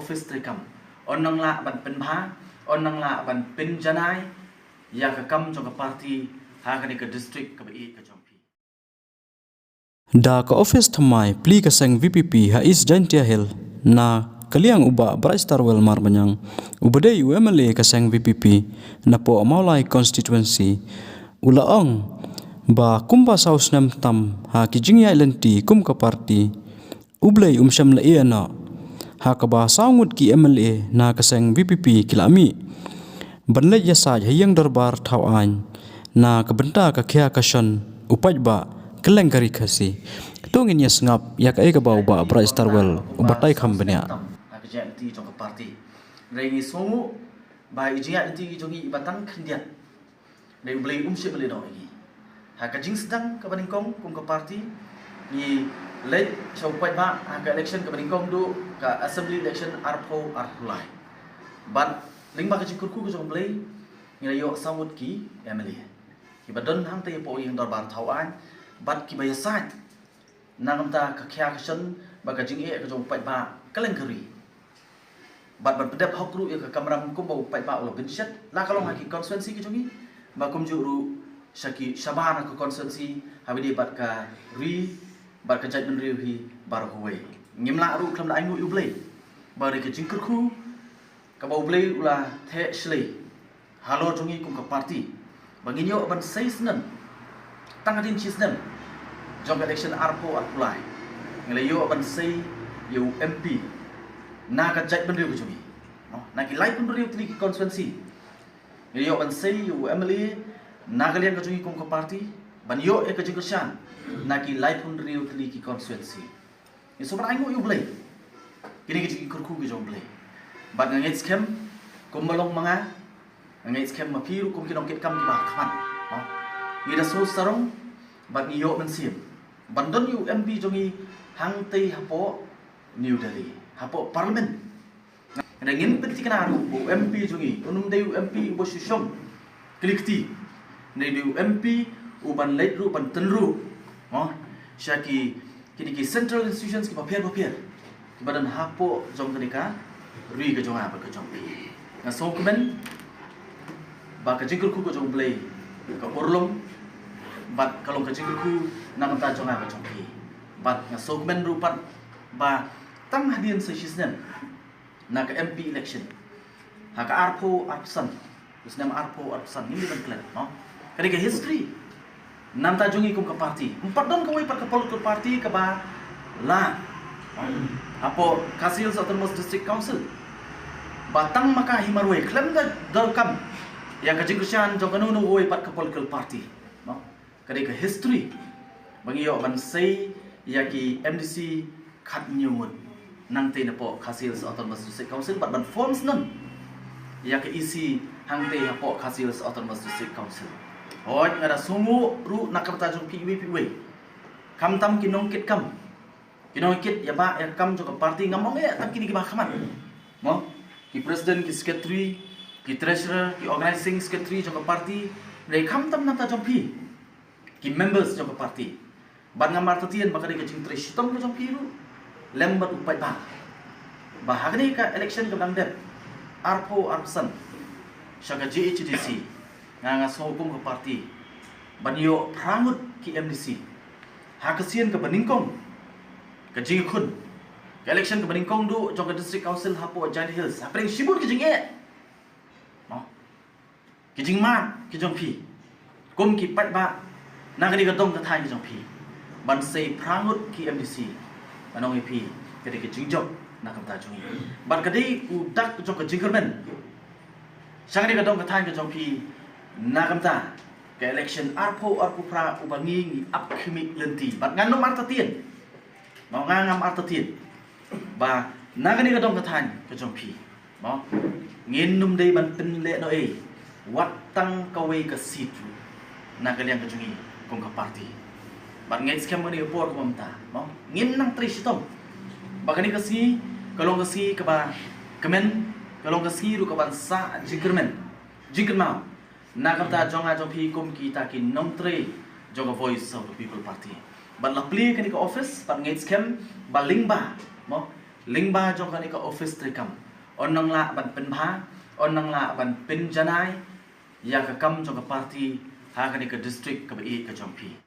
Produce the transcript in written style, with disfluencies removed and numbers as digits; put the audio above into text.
office trekam onang la ban penbha onang la ban penjanai ya ka kam jong ka party ha ka ni ka district ka bi ka jompi da ka office thamai pli ka sang VPP ha is jantia hel na kaliang uba Braistarwell marbanyang ubadai UMLA ka sang VPP na po amaulai constituency ulaong ba kumba saus nam tam ha kijingya lenti kum ka party ublay umsyam la na ha ka ba saungut ki MLA na ka sang VPP kilami banlay yasa hayang darbar thawan na ka benta ka khya ka shan upaj ba keleng kari khasi tungin ya sngap ya ka eka ba uba Braistarwell ubatai khambanya ha ka janti jong ka party rengi songu ba ijia inti jongi batang khndiat le ublay umsyam le no igi ha ka jing sedang ka baningkong kum ka party ni late chopai ba ha ka election ka baningkong du ka assembly election arpo arpulai but ling ba ka jikurku ka jong ublay ni yo samut ki MLA ki badon hang te po yang darbar thawan bat ki bayasat nangam ta ka khya ka shan ba ka jing e ka jong pai ba kalengkari bat ban pedap hokru ya ka kamram kum ba pai ba ulo binchet la kalong ha ki constituency ki jongi ba kum juru shaki shabana ka constituency habidi bat ka ri bat ka jait ben ri hi bar huwe ngimla ru klam da aingu ublay ba ri ka jingkurku ka ba ublay ula the shlei halo jongi kum ka party banginyo ban seisnan tangadin chisnem jong election arpo apply ngelayo ban sei yu MP na ka jait ben riu jongi na ki lai pun riu tri constituency ngelayo ban sei yu MLA na kalian ka jongi kum ka party ban yo e ka jingkurshan na ki lai pun riu tri constituency ni sobra aingu yu blay kini ki kurku ki jong blay bat ngai scam kum malong manga ngai scam ma piru kum ki nong kit kam ki ba khaman ngida so sarong bat ni yo men sim bandon yu MP jongi hang tei hapo New Delhi hapo parliament na ngin peti kana ru MP jongi unum dei MP bo shishom klikti nei dei MP uban late ru ban tenru shaki kini ki central institutions ki papier ki badan hapo jong kenika ri ka jong apa ka jong na so kemen ba ka jingkur ku ko jong play ka porlom bat kalong ka jingku nang ta jonga ka chongki bat nga sogmen rupat ba tang hadian sa shisnen na ka MP election ha ka arpo arpsan usnam arpo arpsan hindi ban klan no kani ka history nam ta jongi kum ka party empat don ka wai par ka political party ka ba la apo Kasil Autonomous District Council batang maka himarwe klem da dalkam yang ka jingkushan jong kanu no wai par ka political party kari ka history bangiyo ban sei yaki MDC khat nyungun nang te na po Kasil Autonomous District Council ban forms nan yaki EC hang te po Kasil Autonomous District Council hoy ngada sungu ru nakamta jong PWP we kam tam kinong kit kam kinong kit ya ba ya kam jong party ngamong ya tam kini ki ba khaman mo ki president ki secretary ki treasurer ki organizing secretary jong party re kam tam nata jong pi ki members jong party ban ngamar tatien bakari ka jing tre shitom ka jong piru lembat upai ba bahagni ka election ka dangdep arpo arpsan shaka GHDC nga so kum ka party banyo prangut ki MDC hakasian ka baningkong ka jing khun ka election ka baningkong du jong ka district council hapo Giant Hills hapring shibut ki jing e no ki jing man ki jong pi kum ki pat ba nang ni ka dong ka thai ki jong pi ban sei prangut ki MDC anong ip kadi ki jing job na kam ta jong ban kadi u dak jong ka jingkermen sang ni ka dong ka thai ki jong pi na kam ta ka election arpo pra ubangi ngi ap khimi lenti ban ngan no marta tien mau ngam arta tien ba na ni ka dong ka thai ka jong pi mo ngin num dei ban tin le no e wat tang ka we ka sit na ka liang ka jungi kong ka party ban ngait scam ni por ko mamta mo ngin nang tri sitom ba kani ka si kalong ka si ka ba kamen kalong ka si ru ka ban sa jingkermen jingkermau na kam ta jonga jong pi kum ki ta ki nom tre jong voice of the people party ban la pli kani ka office ban ngait scam ba ling ba mo lingba jong kani ka office trikam onang la ban penbha onang la ban penjanai ya ka kam jong ka party ha kani ka district ka bi ka jong pi